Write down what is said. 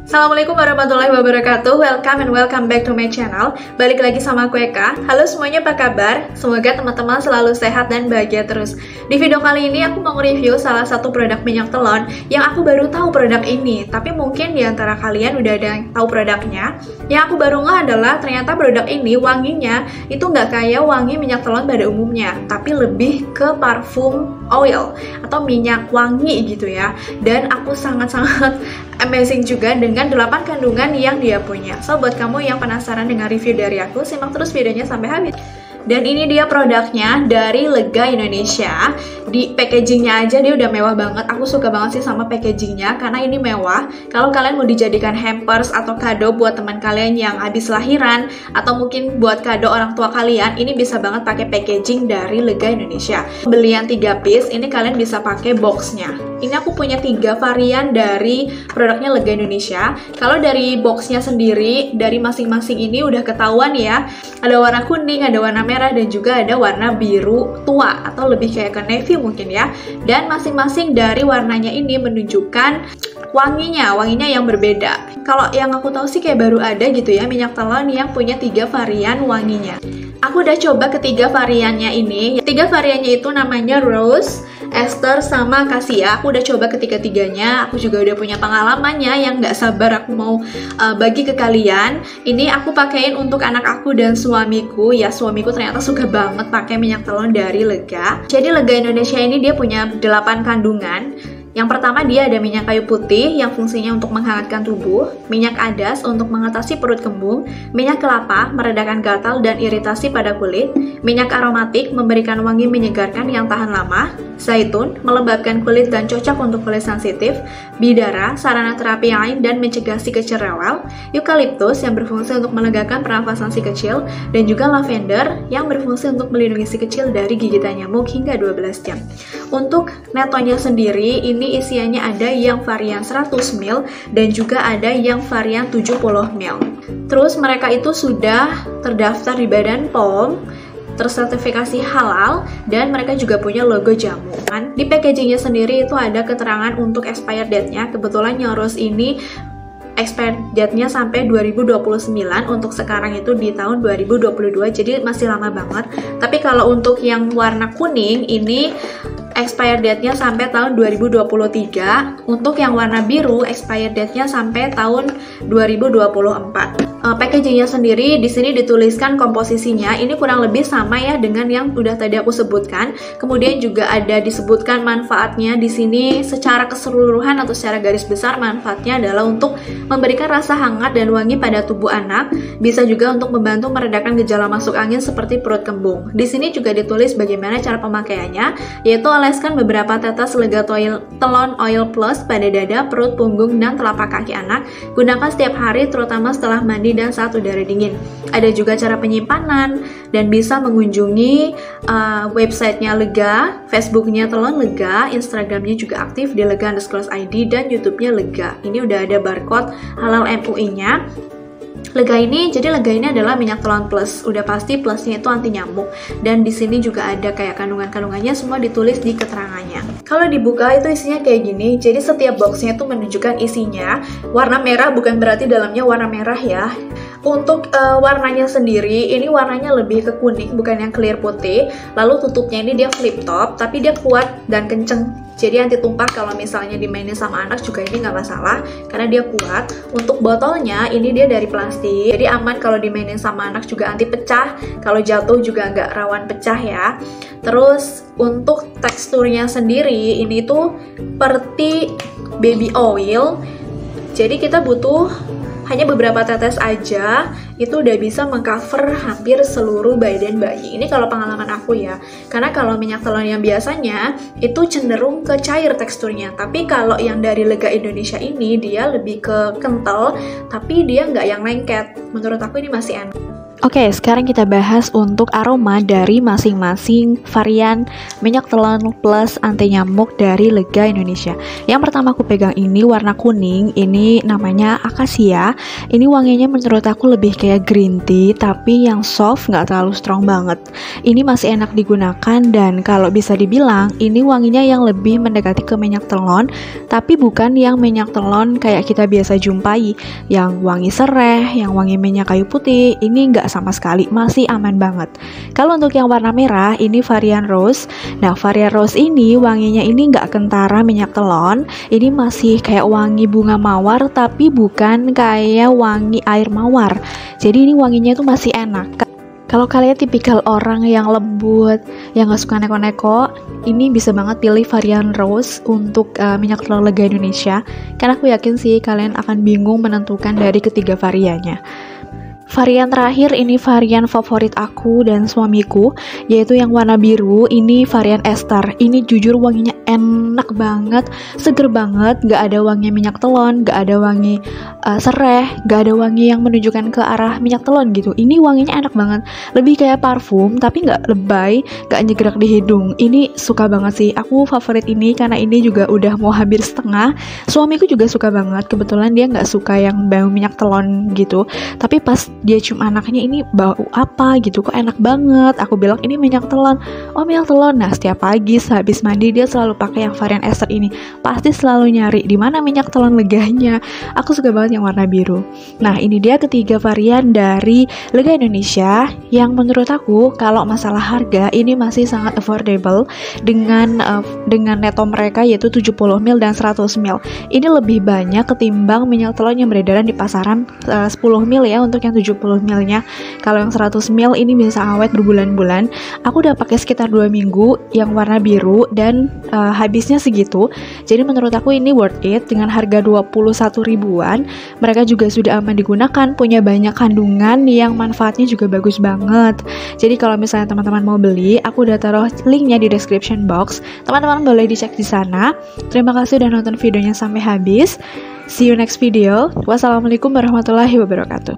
Assalamualaikum warahmatullahi wabarakatuh. Welcome and welcome back to my channel. Balik lagi sama aku Eka. Halo semuanya, apa kabar? Semoga teman-teman selalu sehat dan bahagia terus. Di video kali ini aku mau review salah satu produk minyak telon yang aku baru tahu produk ini. Tapi mungkin di antara kalian udah ada yang tahu produknya. Yang aku baru ngeh adalah ternyata produk ini wanginya itu nggak kayak wangi minyak telon pada umumnya, tapi lebih ke parfum oil atau minyak wangi gitu ya. Dan aku sangat-sangat amazing juga dengan 8 kandungan yang dia punya. So, buat kamu yang penasaran dengan review dari aku, simak terus videonya sampai habis. Dan ini dia produknya dari Lega Indonesia. Di packagingnya aja dia udah mewah banget. Aku suka banget sih sama packagingnya karena ini mewah. Kalau kalian mau dijadikan hampers atau kado buat teman kalian yang habis lahiran, atau mungkin buat kado orang tua kalian, ini bisa banget pakai packaging dari Lega Indonesia. Belian 3 piece, ini kalian bisa pakai boxnya. Ini aku punya 3 varian dari produknya Lega Indonesia. Kalau dari boxnya sendiri, dari masing-masing ini udah ketahuan ya. Ada warna kuning, ada warna merah, dan juga ada warna biru tua atau lebih kayak ke navy mungkin ya. Dan masing-masing dari warnanya ini menunjukkan wanginya yang berbeda. Kalau yang aku tahu sih kayak baru ada gitu ya minyak telon yang punya 3 varian wanginya. Aku udah coba ketiga variannya ini. 3 variannya itu namanya Rose, Ester, sama Cassia. Aku udah coba ketiga-tiganya. Aku juga udah punya pengalamannya yang nggak sabar aku mau bagi ke kalian. Ini aku pakein untuk anak aku dan suamiku. Ya, suamiku ternyata suka banget pakai minyak telon dari Lega. Jadi Lega Indonesia ini dia punya 8 kandungan. Yang pertama dia ada minyak kayu putih yang fungsinya untuk menghangatkan tubuh, minyak adas untuk mengatasi perut kembung, minyak kelapa meredakan gatal dan iritasi pada kulit, minyak aromatik memberikan wangi menyegarkan yang tahan lama, zaitun melembabkan kulit dan cocok untuk kulit sensitif, bidara sarana terapi yang lain dan mencegah si kecil rewel, eukaliptus yang berfungsi untuk melegakan pernafasan si kecil, dan juga lavender yang berfungsi untuk melindungi si kecil dari gigitan nyamuk hingga 12 jam. Untuk netonya sendiri ini isiannya ada yang varian 100 ml dan juga ada yang varian 70 ml. Terus mereka itu sudah terdaftar di Badan POM, tersertifikasi halal, dan mereka juga punya logo jamu. Di packagingnya sendiri itu ada keterangan untuk expired date-nya. Kebetulan yang Rose ini expired date-nya sampai 2029, untuk sekarang itu di tahun 2022, jadi masih lama banget. Tapi kalau untuk yang warna kuning ini expired date-nya sampai tahun 2023. Untuk yang warna biru expired date-nya sampai tahun 2024. Packagingnya sendiri di sini dituliskan komposisinya. Ini kurang lebih sama ya dengan yang udah tadi aku sebutkan. Kemudian juga ada disebutkan manfaatnya di sini secara keseluruhan atau secara garis besar. Manfaatnya adalah untuk memberikan rasa hangat dan wangi pada tubuh anak. Bisa juga untuk membantu meredakan gejala masuk angin seperti perut kembung. Di sini juga ditulis bagaimana cara pemakaiannya, yaitu oleskan beberapa tetes Lega Telon Oil Plus pada dada, perut, punggung, dan telapak kaki anak. Gunakan setiap hari, terutama setelah mandi dan saat udara dingin. Ada juga cara penyimpanan dan bisa mengunjungi websitenya Lega, Facebooknya Telon Lega, Instagramnya juga aktif di lega_id, dan YouTube-nya Lega. Ini udah ada barcode halal MUI-nya. Lega ini adalah minyak telon plus. Udah pasti plusnya itu anti nyamuk. Dan di sini juga ada kayak kandungan-kandungannya, semua ditulis di keterangannya. Kalau dibuka itu isinya kayak gini. Jadi setiap boxnya itu menunjukkan isinya. Warna merah bukan berarti dalamnya warna merah ya. Untuk warnanya sendiri, ini warnanya lebih ke kuning, bukan yang clear putih. Lalu tutupnya ini dia flip top, tapi dia kuat dan kenceng. Jadi anti tumpah kalau misalnya dimainin sama anak juga ini nggak masalah, karena dia kuat. Untuk botolnya ini dia dari plastik, jadi aman kalau dimainin sama anak, juga anti pecah. Kalau jatuh juga nggak rawan pecah ya. Terus untuk teksturnya sendiri, ini tuh seperti baby oil. Jadi kita butuh hanya beberapa tetes aja, itu udah bisa mengcover hampir seluruh badan bayi. Ini kalau pengalaman aku ya, karena kalau minyak telon yang biasanya itu cenderung ke cair teksturnya, tapi kalau yang dari Lega Indonesia ini dia lebih ke kental, tapi dia nggak yang lengket. Menurut aku ini masih enak. Oke, sekarang kita bahas untuk aroma dari masing-masing varian minyak telon plus anti nyamuk dari Lega Indonesia. Yang pertama aku pegang ini warna kuning, ini namanya akasia. Ini wanginya menurut aku lebih kayak green tea, tapi yang soft, nggak terlalu strong banget. Ini masih enak digunakan dan kalau bisa dibilang ini wanginya yang lebih mendekati ke minyak telon, tapi bukan yang minyak telon kayak kita biasa jumpai, yang wangi sereh, yang wangi minyak kayu putih. Ini nggak sama sekali, masih aman banget. Kalau untuk yang warna merah, ini varian rose. Nah, varian rose ini wanginya ini nggak kentara minyak telon, ini masih kayak wangi bunga mawar, tapi bukan kayak wangi air mawar. Jadi ini wanginya tuh masih enak. Kalau kalian tipikal orang yang lembut, yang gak suka neko-neko, ini bisa banget pilih varian rose untuk minyak telon Lega Indonesia, karena aku yakin sih kalian akan bingung menentukan dari ketiga variannya. Varian terakhir ini varian favorit aku dan suamiku, yaitu yang warna biru. Ini varian ester. Ini jujur wanginya enak banget, seger banget, gak ada wangi minyak telon, gak ada wangi sereh, gak ada wangi yang menunjukkan ke arah minyak telon gitu. Ini wanginya enak banget, lebih kayak parfum tapi gak lebay, gak nyegrak di hidung. Ini suka banget sih, aku favorit ini karena ini juga udah mau hampir setengah. Suamiku juga suka banget, kebetulan dia gak suka yang bau minyak telon gitu, tapi pas dia cium anaknya, ini bau apa gitu, kok enak banget. Aku bilang ini minyak telon. Oh, minyak telon. Nah, setiap pagi sehabis mandi dia selalu pakai yang varian ester ini. Pasti selalu nyari di mana minyak telon Leganya. Aku suka banget yang warna biru. Nah, ini dia ketiga varian dari Lega Indonesia yang menurut aku kalau masalah harga ini masih sangat affordable dengan neto mereka, yaitu 70 ml dan 100 ml. Ini lebih banyak ketimbang minyak telon yang beredaran di pasaran 10 ml ya untuk yang 70 ml-nya. Kalau yang 100 ml ini bisa awet berbulan-bulan. Aku udah pakai sekitar 2 minggu yang warna biru dan habisnya segitu. Jadi menurut aku ini worth it dengan harga 21 ribuan. Mereka juga sudah aman digunakan, punya banyak kandungan yang manfaatnya juga bagus banget. Jadi kalau misalnya teman-teman mau beli, aku udah taruh linknya di description box. Teman-teman boleh dicek di sana. Terima kasih udah nonton videonya sampai habis. See you next video. Wassalamualaikum warahmatullahi wabarakatuh.